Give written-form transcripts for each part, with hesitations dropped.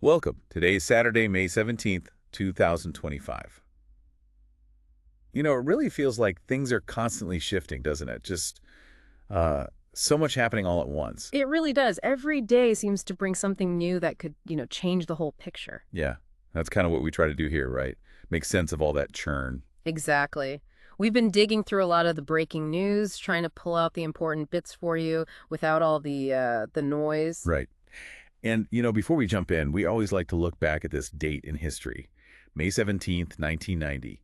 Welcome. Today is Saturday, May 17th, 2025. It really feels like things are constantly shifting, doesn't it? Just so much happening all at once. It really does. Every day seems to bring something new that could, change the whole picture. Yeah, that's kind of what we try to do here, right? Make sense of all that churn. Exactly. We've been digging through a lot of the breaking news, trying to pull out the important bits for you without all the noise. Right. And, before we jump in, we always like to look back at this date in history. May 17th, 1990.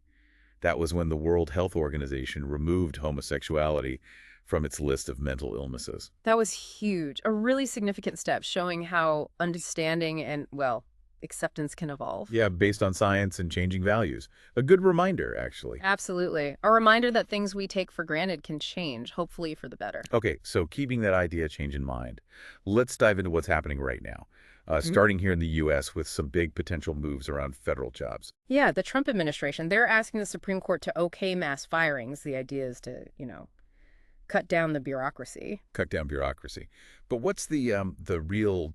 That was when the World Health Organization removed homosexuality from its list of mental illnesses. That was huge. A really significant step showing how understanding and, well, acceptance can evolve. Yeah, based on science and changing values. A good reminder, actually. Absolutely. A reminder that things we take for granted can change, hopefully for the better. Okay, so keeping that idea change in mind, let's dive into what's happening right now. Starting here in the U.S. with some big potential moves around federal jobs. Yeah, the Trump administration, they're asking the Supreme Court to okay mass firings. The idea is to, cut down the bureaucracy. Cut down bureaucracy. But what's the real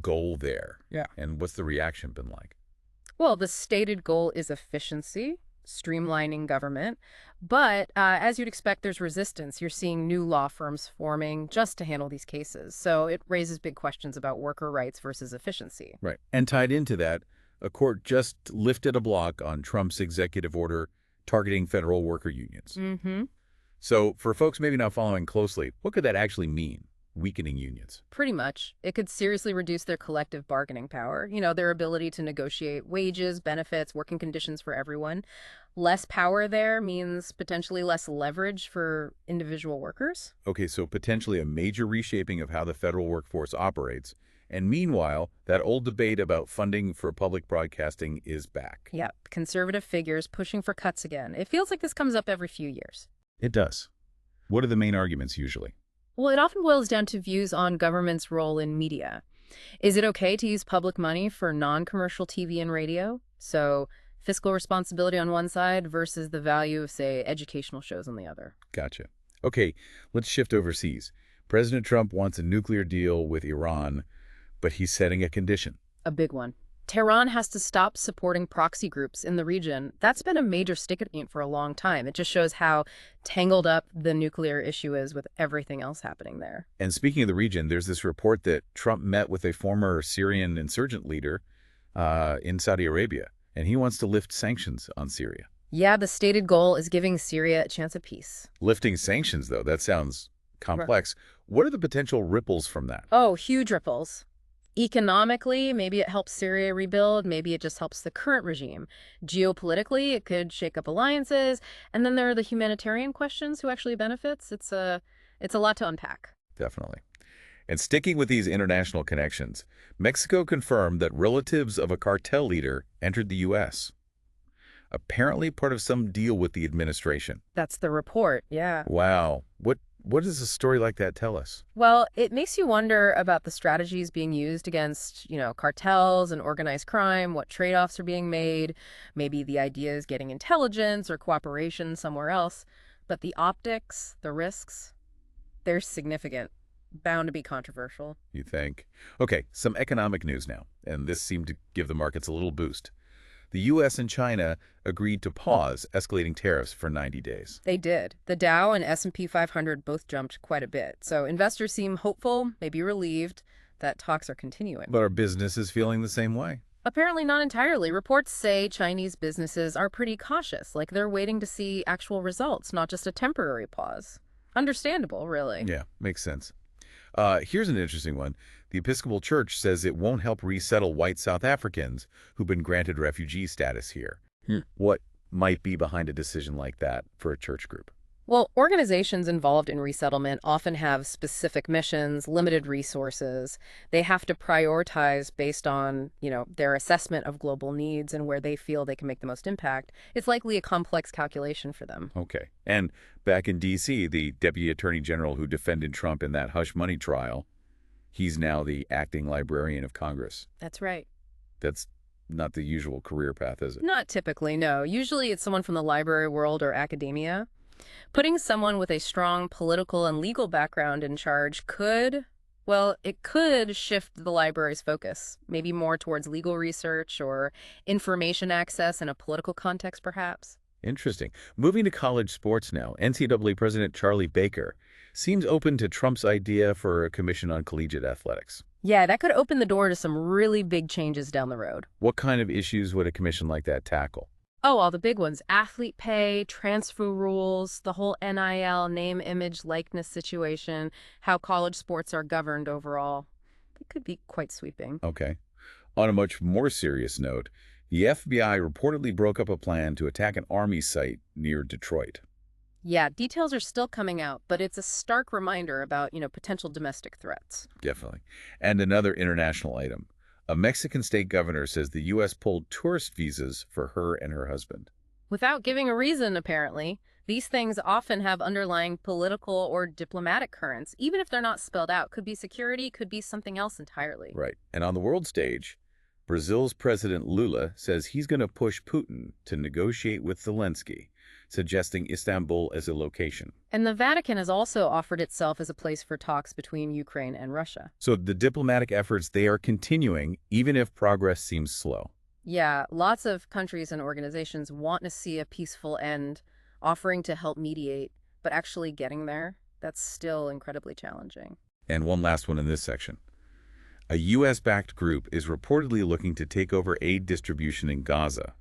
goal there? Yeah. And what's the reaction been like? Well, the stated goal is efficiency, streamlining government. But as you'd expect, there's resistance. You're seeing new law firms forming just to handle these cases. So it raises big questions about worker rights versus efficiency. Right. And tied into that, a court just lifted a block on Trump's executive order targeting federal worker unions. Mm-hmm. So for folks maybe not following closely, what could that actually mean, weakening unions? Pretty much. It could seriously reduce their collective bargaining power, their ability to negotiate wages, benefits, working conditions for everyone. Less power there means potentially less leverage for individual workers. Okay, so potentially a major reshaping of how the federal workforce operates. And meanwhile, that old debate about funding for public broadcasting is back. Yep, conservative figures pushing for cuts again. It feels like this comes up every few years. It does. What are the main arguments usually? Well, it often boils down to views on government's role in media. Is it okay to use public money for non-commercial TV and radio? So fiscal responsibility on one side versus the value of, say, educational shows on the other. Gotcha. Okay, let's shift overseas. President Trump wants a nuclear deal with Iran, but he's setting a condition. A big one. Tehran has to stop supporting proxy groups in the region. That's been a major sticking point for a long time. It just shows how tangled up the nuclear issue is with everything else happening there. And speaking of the region, there's this report that Trump met with a former Syrian insurgent leader in Saudi Arabia, and he wants to lift sanctions on Syria. Yeah, the stated goal is giving Syria a chance at peace. Lifting sanctions, though, that sounds complex. What are the potential ripples from that? Oh, huge ripples. Economically, maybe it helps Syria rebuild. Maybe it just helps the current regime. Geopolitically, it could shake up alliances. And then there are the humanitarian questions. Who actually benefits? It's a lot to unpack. Definitely. And sticking with these international connections, Mexico confirmed that relatives of a cartel leader entered the U.S., apparently part of some deal with the administration. That's the report, yeah. Wow. What does a story like that tell us? Well, it makes you wonder about the strategies being used against, cartels and organized crime, what trade-offs are being made. Maybe the idea is getting intelligence or cooperation somewhere else. But the optics, the risks, they're significant, bound to be controversial. You think? Okay, some economic news now, and this seemed to give the markets a little boost. The U.S. and China agreed to pause escalating tariffs for 90 days. They did. The Dow and S&P 500 both jumped quite a bit. So investors seem hopeful, maybe relieved, that talks are continuing. But our business is feeling the same way. Apparently not entirely. Reports say Chinese businesses are pretty cautious, like they're waiting to see actual results, not just a temporary pause. Understandable, really. Yeah, makes sense. Here's an interesting one. The Episcopal Church says it won't help resettle white South Africans who've been granted refugee status here. What might be behind a decision like that for a church group? Well, organizations involved in resettlement often have specific missions, limited resources. They have to prioritize based on, their assessment of global needs and where they feel they can make the most impact. It's likely a complex calculation for them. Okay. And back in D.C., the Deputy Attorney General who defended Trump in that hush money trial, he's now the acting librarian of Congress. That's right. That's not the usual career path, is it? Not typically, no. Usually it's someone from the library world or academia. Putting someone with a strong political and legal background in charge could Well, it could shift the library's focus, maybe more towards legal research or information access in a political context, perhaps. Interesting. Moving to college sports now, NCAA President Charlie Baker seems open to Trump's idea for a commission on collegiate athletics. Yeah, that could open the door to some really big changes down the road. What kind of issues would a commission like that tackle? Oh, all the big ones. Athlete pay, transfer rules, the whole NIL, name, image, likeness situation, how college sports are governed overall. It could be quite sweeping. Okay. On a much more serious note, the FBI reportedly broke up a plan to attack an Army site near Detroit. Yeah, details are still coming out, but it's a stark reminder about, potential domestic threats. Definitely. And another international item. A Mexican state governor says the U.S. pulled tourist visas for her and her husband. Without giving a reason, apparently. These things often have underlying political or diplomatic currents, even if they're not spelled out. Could be security, could be something else entirely. Right. And on the world stage, Brazil's President Lula says he's going to push Putin to negotiate with Zelensky, suggesting Istanbul as a location. And the Vatican has also offered itself as a place for talks between Ukraine and Russia. So the diplomatic efforts, they are continuing, even if progress seems slow. Yeah, lots of countries and organizations want to see a peaceful end, offering to help mediate, but actually getting there, that's still incredibly challenging. And one last one in this section. A U.S.-backed group is reportedly looking to take over aid distribution in Gaza.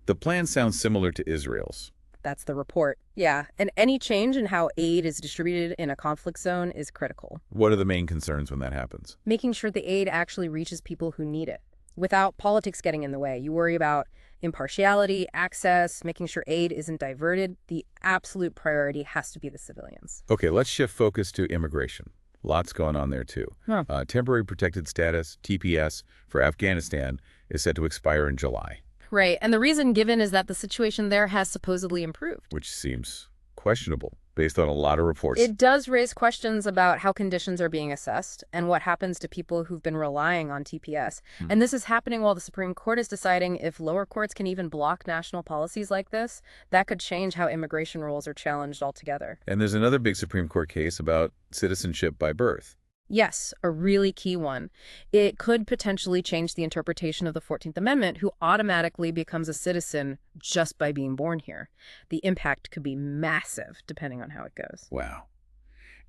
The plan sounds similar to Israel's. That's the report. Yeah, and any change in how aid is distributed in a conflict zone is critical. What are the main concerns when that happens? Making sure the aid actually reaches people who need it, without politics getting in the way. You worry about impartiality, access, making sure aid isn't diverted. The absolute priority has to be the civilians. Okay, let's shift focus to immigration. Lots going on there, too. Huh. Temporary Protected Status, TPS, for Afghanistan is set to expire in July. Right, and the reason given is that the situation there has supposedly improved. Which seems questionable based on a lot of reports. It does raise questions about how conditions are being assessed and what happens to people who've been relying on TPS. And this is happening while the Supreme Court is deciding if lower courts can even block national policies like this. That could change how immigration rules are challenged altogether. And there's another big Supreme Court case about citizenship by birth. Yes, a really key one. It could potentially change the interpretation of the 14th Amendment, who automatically becomes a citizen just by being born here. The impact could be massive, depending on how it goes. Wow.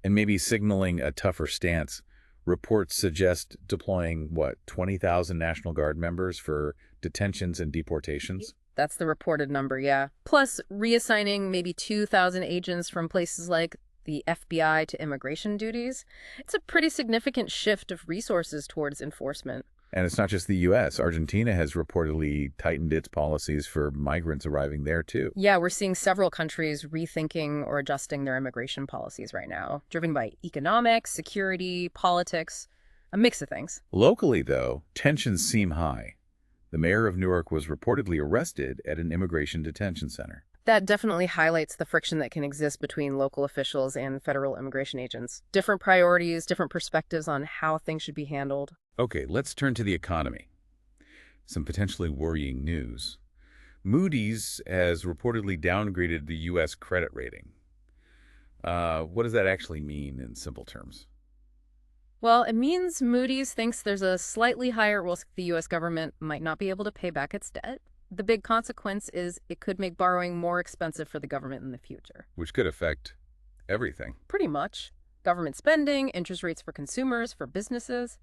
And maybe signaling a tougher stance. Reports suggest deploying, 20,000 National Guard members for detentions and deportations? That's the reported number, yeah. Plus, reassigning maybe 2,000 agents from places like the FBI to immigration duties. It's a pretty significant shift of resources towards enforcement. And it's not just the U.S. Argentina has reportedly tightened its policies for migrants arriving there, too. Yeah, we're seeing several countries rethinking or adjusting their immigration policies right now, driven by economics, security, politics, a mix of things. Locally, though, tensions seem high. The mayor of Newark was reportedly arrested at an immigration detention center. That definitely highlights the friction that can exist between local officials and federal immigration agents. Different priorities, different perspectives on how things should be handled. Okay, let's turn to the economy. Some potentially worrying news. Moody's has reportedly downgraded the U.S. credit rating. What does that actually mean in simple terms? Well, it means Moody's thinks there's a slightly higher risk the U.S. government might not be able to pay back its debt. The big consequence is it could make borrowing more expensive for the government in the future. Which could affect everything. Pretty much. Government spending, interest rates for consumers, for businesses.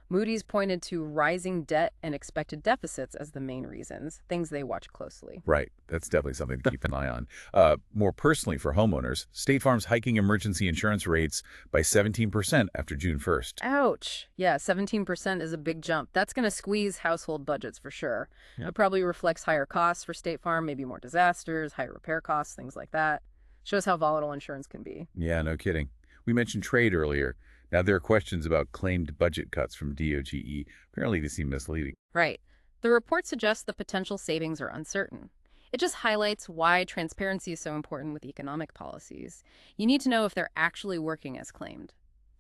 Moody's pointed to rising debt and expected deficits as the main reasons, things they watch closely. Right. That's definitely something to keep an eye on. More personally for homeowners, State Farm's hiking emergency insurance rates by 17% after June 1st. Ouch. Yeah, 17% is a big jump. That's going to squeeze household budgets for sure. Yep. It probably reflects higher costs for State Farm, maybe more disasters, higher repair costs, things like that. Shows how volatile insurance can be. Yeah, no kidding. We mentioned trade earlier. Now, there are questions about claimed budget cuts from DOGE. Apparently, they seem misleading. Right. The report suggests the potential savings are uncertain. It just highlights why transparency is so important with economic policies. You need to know if they're actually working as claimed.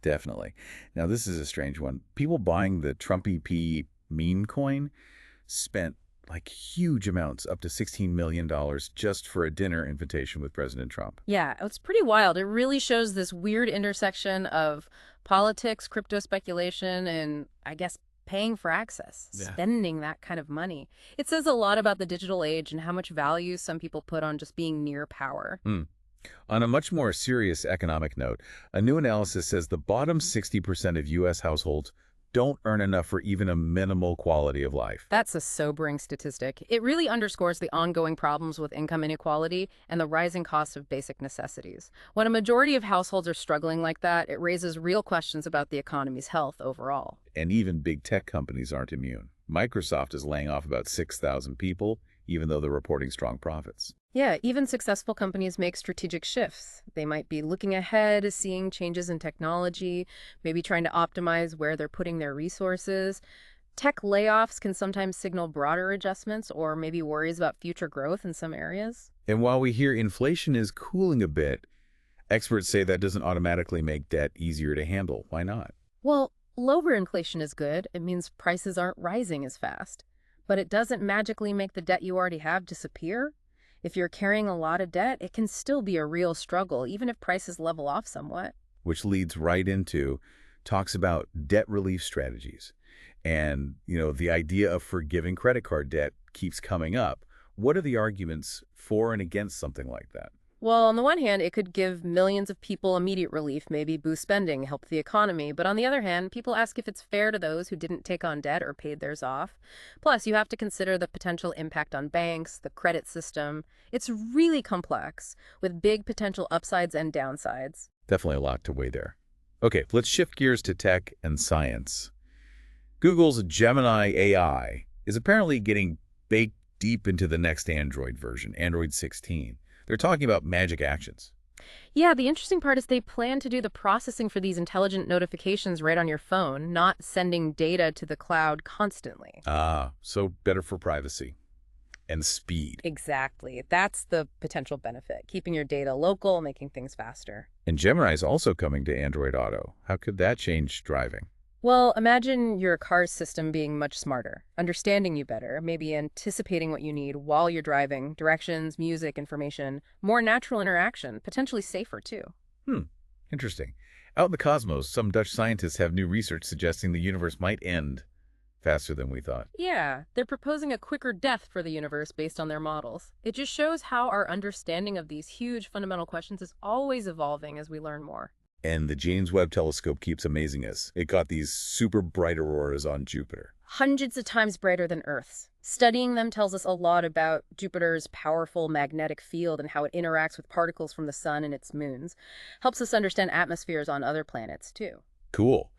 Definitely. Now, this is a strange one. People buying the Trump EP meme coin spent like huge amounts, up to $16 million just for a dinner invitation with President Trump. Yeah, it's pretty wild. It really shows this weird intersection of politics, crypto speculation, and I guess paying for access, Yeah. spending that kind of money. It says a lot about the digital age and how much value some people put on just being near power. On a much more serious economic note, a new analysis says the bottom 60% of U.S. households don't earn enough for even a minimal quality of life. That's a sobering statistic. It really underscores the ongoing problems with income inequality and the rising costs of basic necessities. When a majority of households are struggling like that, it raises real questions about the economy's health overall. And even big tech companies aren't immune. Microsoft is laying off about 6,000 people, even though they're reporting strong profits. Yeah, even successful companies make strategic shifts. They might be looking ahead, seeing changes in technology, maybe trying to optimize where they're putting their resources. Tech layoffs can sometimes signal broader adjustments or maybe worries about future growth in some areas. And while we hear inflation is cooling a bit, experts say that doesn't automatically make debt easier to handle. Why not? Well, lower inflation is good. It means prices aren't rising as fast. But it doesn't magically make the debt you already have disappear. If you're carrying a lot of debt, it can still be a real struggle, even if prices level off somewhat. Which leads right into talks about debt relief strategies. And, the idea of forgiving credit card debt keeps coming up. What are the arguments for and against something like that? Well, on the one hand, it could give millions of people immediate relief, maybe boost spending, help the economy. But on the other hand, people ask if it's fair to those who didn't take on debt or paid theirs off. Plus, you have to consider the potential impact on banks, the credit system. It's really complex, with big potential upsides and downsides. Definitely a lot to weigh there. Okay, let's shift gears to tech and science. Google's Gemini AI is apparently getting baked deep into the next Android version, Android 16. They're talking about magic actions. Yeah, the interesting part is they plan to do the processing for these intelligent notifications right on your phone, not sending data to the cloud constantly. So better for privacy and speed. Exactly. That's the potential benefit, keeping your data local, making things faster. And Gemini is also coming to Android Auto. How could that change driving? Well, imagine your car's system being much smarter, understanding you better, maybe anticipating what you need while you're driving, directions, music, information, more natural interaction, potentially safer too. Interesting. Out in the cosmos, some Dutch scientists have new research suggesting the universe might end faster than we thought. Yeah, they're proposing a quicker death for the universe based on their models. It just shows how our understanding of these huge fundamental questions is always evolving as we learn more. And the James Webb Telescope keeps amazing us. It got these super bright auroras on Jupiter. Hundreds of times brighter than Earth's. Studying them tells us a lot about Jupiter's powerful magnetic field and how it interacts with particles from the sun and its moons. Helps us understand atmospheres on other planets, too. Cool.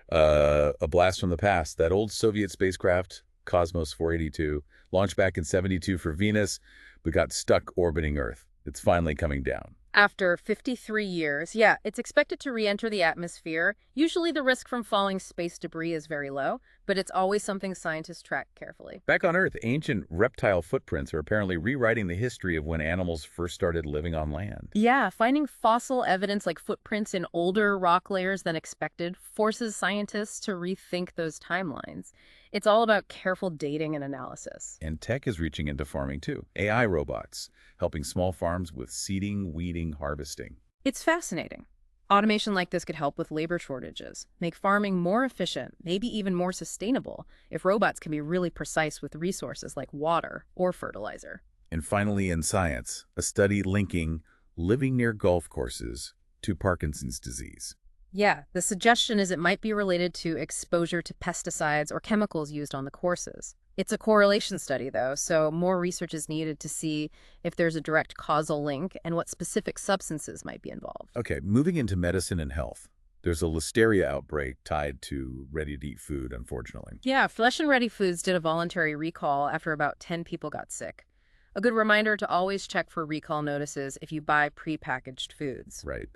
A blast from the past. That old Soviet spacecraft, Cosmos 482, launched back in '72 for Venus, but got stuck orbiting Earth. It's finally coming down. After 53 years, yeah, it's expected to re-enter the atmosphere. Usually the risk from falling space debris is very low, but it's always something scientists track carefully. Back on Earth, ancient reptile footprints are apparently rewriting the history of when animals first started living on land. Yeah, finding fossil evidence like footprints in older rock layers than expected forces scientists to rethink those timelines. It's all about careful dating and analysis. And tech is reaching into farming too. AI robots, helping small farms with seeding, weeding, harvesting. It's fascinating. Automation like this could help with labor shortages, make farming more efficient, maybe even more sustainable, if robots can be really precise with resources like water or fertilizer. And finally, in science, a study linking living near golf courses to Parkinson's disease. Yeah, the suggestion is it might be related to exposure to pesticides or chemicals used on the courses. It's a correlation study, though, so more research is needed to see if there's a direct causal link and what specific substances might be involved. Okay, moving into medicine and health. There's a listeria outbreak tied to ready-to-eat food, unfortunately. Yeah, Fresh and Ready Foods did a voluntary recall after about 10 people got sick. A good reminder to always check for recall notices if you buy prepackaged foods. Right.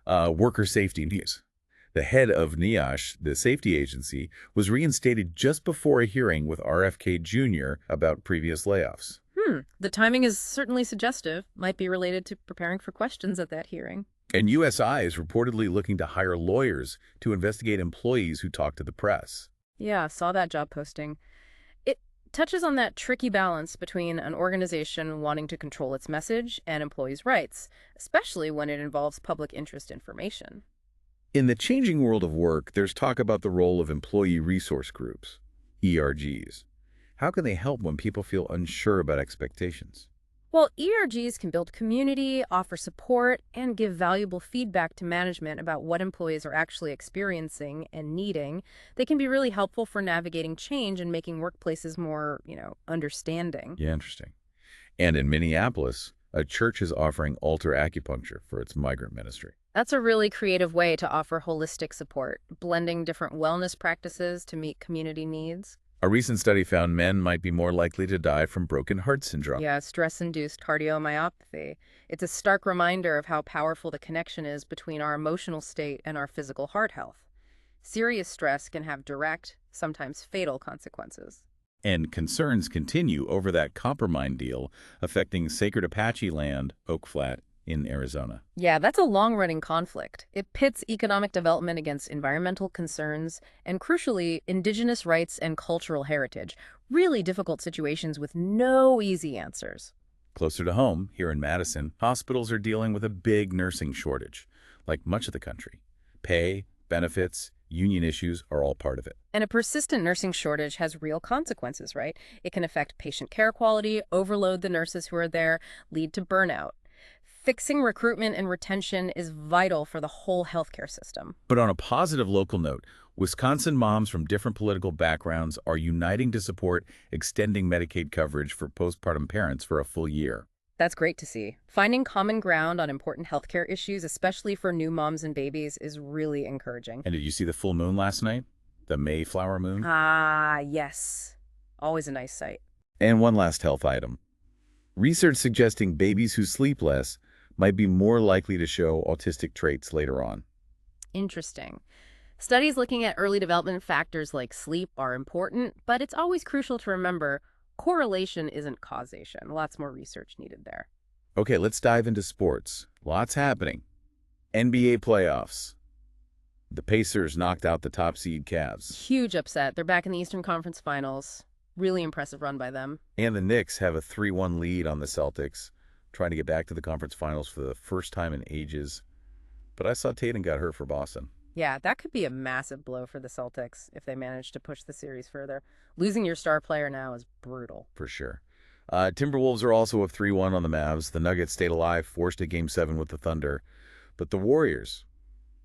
Worker safety news. The head of NIOSH, the safety agency, was reinstated just before a hearing with RFK Jr. about previous layoffs. The timing is certainly suggestive. Might be related to preparing for questions at that hearing. And USI is reportedly looking to hire lawyers to investigate employees who talk to the press. Yeah, saw that job posting. It touches on that tricky balance between an organization wanting to control its message and employees' rights, especially when it involves public interest information. In the changing world of work, there's talk about the role of employee resource groups, ERGs. How can they help when people feel unsure about expectations? Well, ERGs can build community, offer support, and give valuable feedback to management about what employees are actually experiencing and needing. They can be really helpful for navigating change and making workplaces more, understanding. Yeah, interesting. And in Minneapolis, a church is offering Alter Acupuncture for its migrant ministry. That's a really creative way to offer holistic support, blending different wellness practices to meet community needs. A recent study found men might be more likely to die from broken heart syndrome. Yeah, stress-induced cardiomyopathy. It's a stark reminder of how powerful the connection is between our emotional state and our physical heart health. Serious stress can have direct, sometimes fatal consequences. And concerns continue over that copper mine deal affecting sacred Apache land, Oak Flat, in Arizona. Yeah, that's a long-running conflict. It pits economic development against environmental concerns and, crucially, indigenous rights and cultural heritage. Really difficult situations with no easy answers. Closer to home, here in Madison, hospitals are dealing with a big nursing shortage, like much of the country. Pay, benefits, union issues are all part of it. And a persistent nursing shortage has real consequences, right? It can affect patient care quality, overload the nurses who are there, lead to burnout. Fixing recruitment and retention is vital for the whole healthcare system. But on a positive local note, Wisconsin moms from different political backgrounds are uniting to support extending Medicaid coverage for postpartum parents for a full year. That's great to see. Finding common ground on important healthcare issues, especially for new moms and babies, is really encouraging. And did you see the full moon last night? The Mayflower moon? Ah, yes. Always a nice sight. And one last health item. Research suggesting babies who sleep less might be more likely to show autistic traits later on. Interesting. Studies looking at early development factors like sleep are important, but it's always crucial to remember correlation isn't causation. Lots more research needed there. Okay, let's dive into sports. Lots happening. NBA playoffs. The Pacers knocked out the top seed Cavs. Huge upset. They're back in the Eastern Conference Finals. Really impressive run by them. And the Knicks have a 3-1 lead on the Celtics, trying to get back to the conference finals for the first time in ages. But I saw Tatum got hurt for Boston. Yeah, that could be a massive blow for the Celtics if they manage to push the series further. Losing your star player now is brutal. For sure. Timberwolves are also up 3-1 on the Mavs. The Nuggets stayed alive, forced a Game 7 with the Thunder. But the Warriors,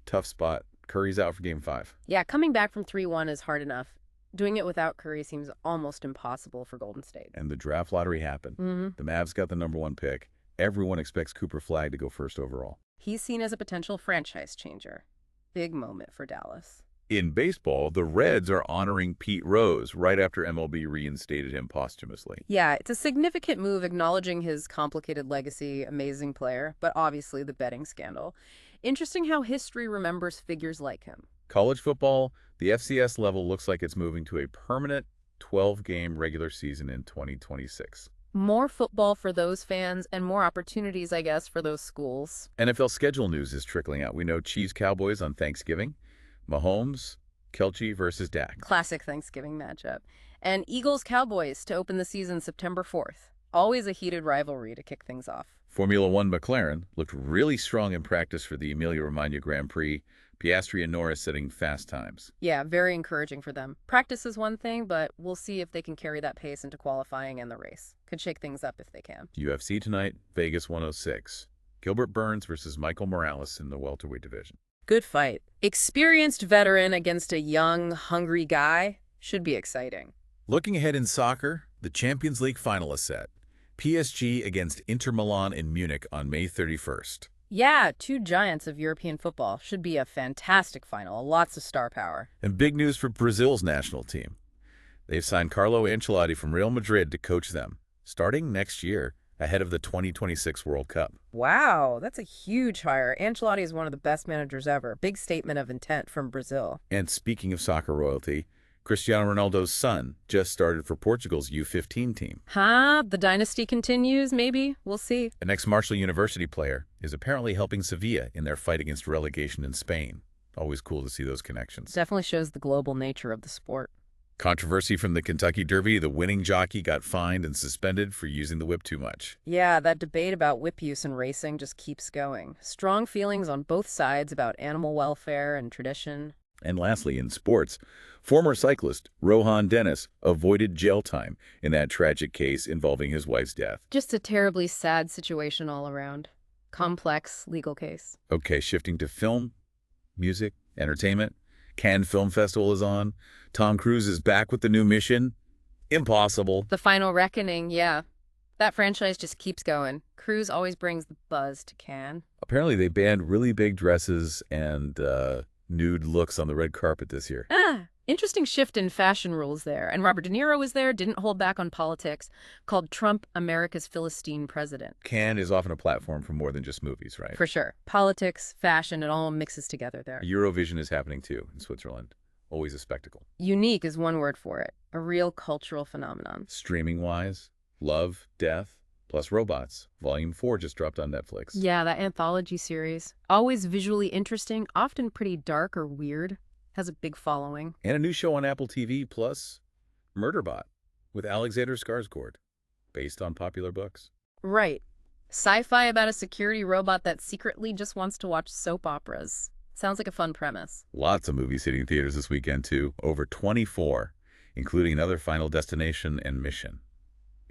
tough spot. Curry's out for Game 5. Yeah, coming back from 3-1 is hard enough. Doing it without Curry seems almost impossible for Golden State. And the draft lottery happened. The Mavs got the #1 pick. Everyone expects Cooper Flagg to go first overall. He's seen as a potential franchise changer. Big moment for Dallas. In baseball, the Reds are honoring Pete Rose right after MLB reinstated him posthumously. Yeah, it's a significant move acknowledging his complicated legacy, amazing player, but obviously the betting scandal. Interesting how history remembers figures like him. College football, the FCS level looks like it's moving to a permanent 12-game regular season in 2026. More football for those fans and more opportunities, I guess, for those schools. NFL schedule news is trickling out. We know Chiefs-Cowboys on Thanksgiving, Mahomes, Kelce versus Dak. Classic Thanksgiving matchup. And Eagles-Cowboys to open the season September 4th. Always a heated rivalry to kick things off. Formula One McLaren looked really strong in practice for the Emilia-Romagna Grand Prix. Piastri and Norris setting fast times. Yeah, very encouraging for them. Practice is one thing, but we'll see if they can carry that pace into qualifying and the race. Could shake things up if they can. UFC tonight, Vegas 106. Gilbert Burns versus Michael Morales in the welterweight division. Good fight. Experienced veteran against a young, hungry guy should be exciting. Looking ahead in soccer, the Champions League final is set. PSG against Inter Milan in Munich on May 31st. Yeah, two giants of European football. Should be a fantastic final. Lots of star power. And big news for Brazil's national team. They've signed Carlo Ancelotti from Real Madrid to coach them, starting next year, ahead of the 2026 World Cup. Wow, that's a huge hire. Ancelotti is one of the best managers ever. Big statement of intent from Brazil. And speaking of soccer royalty, Cristiano Ronaldo's son just started for Portugal's U15 team. Huh? The dynasty continues, maybe? We'll see. An ex-Marshall University player is apparently helping Sevilla in their fight against relegation in Spain. Always cool to see those connections. Definitely shows the global nature of the sport. Controversy from the Kentucky Derby, the winning jockey got fined and suspended for using the whip too much. Yeah, that debate about whip use in racing just keeps going. Strong feelings on both sides about animal welfare and tradition. And lastly, in sports, former cyclist Rohan Dennis avoided jail time in that tragic case involving his wife's death. Just a terribly sad situation all around. Complex legal case. Okay, shifting to film, music, entertainment. Cannes Film Festival is on. Tom Cruise is back with the new Mission Impossible. The Final Reckoning, yeah. That franchise just keeps going. Cruise always brings the buzz to Cannes. Apparently they banned really big dresses and nude looks on the red carpet this year. Interesting shift in fashion rules there. And Robert De Niro was there, didn't hold back on politics, called Trump America's Philistine president. Cannes is often a platform for more than just movies, right? For sure. Politics, fashion, it all mixes together there. Eurovision is happening too in Switzerland. Always a spectacle. Unique is one word for it. A real cultural phenomenon. Streaming-wise, Love, Death, plus Robots. Volume 4 just dropped on Netflix. Yeah, that anthology series. Always visually interesting, often pretty dark or weird. Has a big following. And a new show on Apple TV Plus, Murderbot, with Alexander Skarsgård, based on popular books. Right. Sci-fi about a security robot that secretly just wants to watch soap operas. Sounds like a fun premise. Lots of movies hitting theaters this weekend, too. Over 24, including another Final Destination and Mission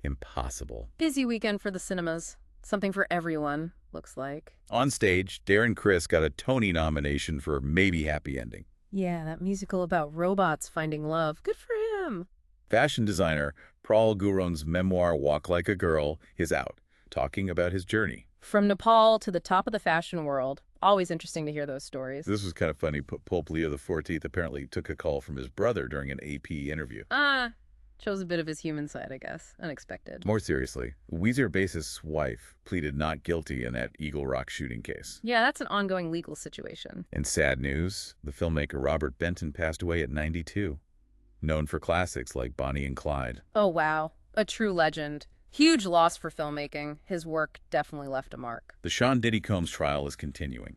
Impossible. Busy weekend for the cinemas. Something for everyone, looks like. On stage, Darren Criss got a Tony nomination for Maybe Happy Ending. Yeah, that musical about robots finding love. Good for him. Fashion designer Praul Guron's memoir, Walk Like a Girl, is out, talking about his journey. From Nepal to the top of the fashion world. Always interesting to hear those stories. This was kind of funny. Pope Leo XIV apparently took a call from his brother during an AP interview. Shows a bit of his human side, I guess. Unexpected. More seriously, Weezer bassist's wife pleaded not guilty in that Eagle Rock shooting case. Yeah, that's an ongoing legal situation. In sad news, the filmmaker Robert Benton passed away at 92, known for classics like Bonnie and Clyde. Oh, wow. A true legend. Huge loss for filmmaking. His work definitely left a mark. The Sean Diddy Combs trial is continuing,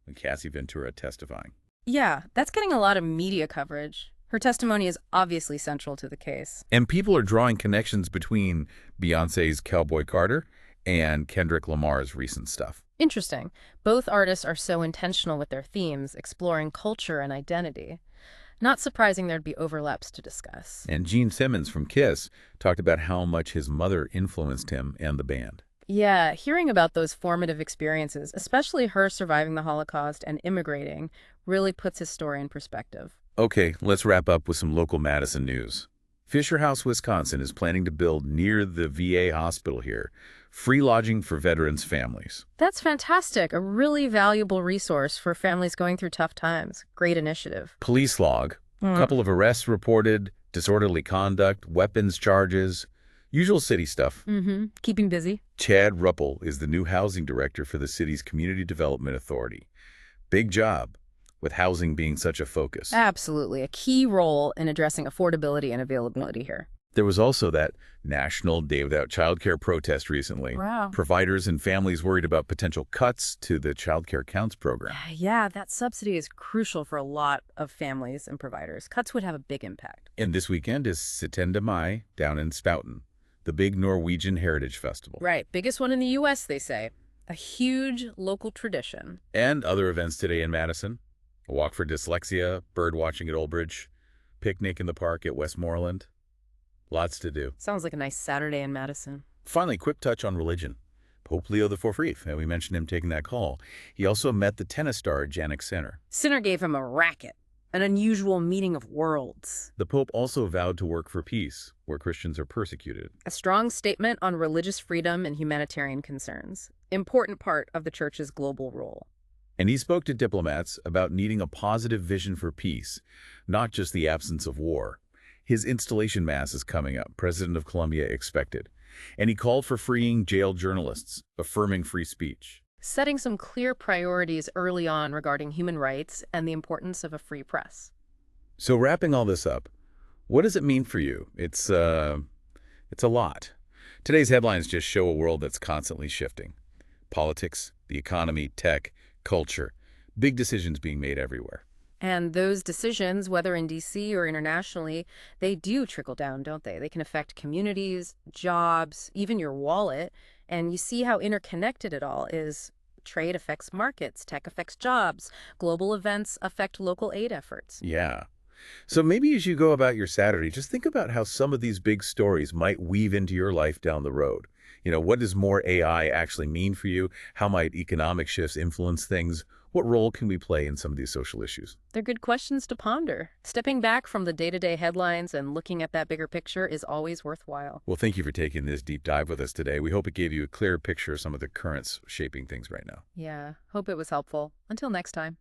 with Cassie Ventura testifying. Yeah, that's getting a lot of media coverage. Her testimony is obviously central to the case. And people are drawing connections between Beyoncé's Cowboy Carter and Kendrick Lamar's recent stuff. Interesting. Both artists are so intentional with their themes, exploring culture and identity. Not surprising there'd be overlaps to discuss. And Gene Simmons from Kiss talked about how much his mother influenced him and the band. Yeah, hearing about those formative experiences, especially her surviving the Holocaust and immigrating, really puts his story in perspective. Okay, let's wrap up with some local Madison news. Fisher House, Wisconsin is planning to build near the VA hospital here, free lodging for veterans' families. That's fantastic. A really valuable resource for families going through tough times. Great initiative. Police log. A couple of arrests reported, disorderly conduct, weapons charges, usual city stuff. Keeping busy. Chad Ruppel is the new housing director for the city's Community Development Authority. Big job, with housing being such a focus. Absolutely. A key role in addressing affordability and availability here. There was also that National Day Without Childcare protest recently. Wow. Providers and families worried about potential cuts to the Child Care Counts program. Yeah, that subsidy is crucial for a lot of families and providers. Cuts would have a big impact. And this weekend is Syttende Mai down in Spouten, the big Norwegian Heritage Festival. Right. Biggest one in the U.S., they say. A huge local tradition. And other events today in Madison. A walk for dyslexia, bird watching at Old Bridge, picnic in the park at Westmoreland. Lots to do. Sounds like a nice Saturday in Madison. Finally, quick touch on religion. Pope Leo XIV, and we mentioned him taking that call. He also met the tennis star at Jannik Sinner. Sinner gave him a racket, an unusual meeting of worlds. The Pope also vowed to work for peace, where Christians are persecuted. A strong statement on religious freedom and humanitarian concerns. Important part of the Church's global role. And he spoke to diplomats about needing a positive vision for peace, not just the absence of war. His installation mass is coming up, President of Colombia expected. And he called for freeing jailed journalists, affirming free speech. Setting some clear priorities early on regarding human rights and the importance of a free press. So wrapping all this up, what does it mean for you? It's a lot. Today's headlines just show a world that's constantly shifting. Politics, the economy, tech, culture, big decisions being made everywhere. And those decisions, whether in DC or internationally, they do trickle down, don't they? They can affect communities, jobs, even your wallet. And you see how interconnected it all is. Trade affects markets, tech affects jobs, global events affect local aid efforts. Yeah. So maybe as you go about your Saturday, just think about how some of these big stories might weave into your life down the road. What does more AI actually mean for you? How might economic shifts influence things? What role can we play in some of these social issues? They're good questions to ponder. Stepping back from the day-to-day headlines and looking at that bigger picture is always worthwhile. Well, thank you for taking this deep dive with us today. We hope it gave you a clearer picture of some of the currents shaping things right now. Yeah, hope it was helpful. Until next time.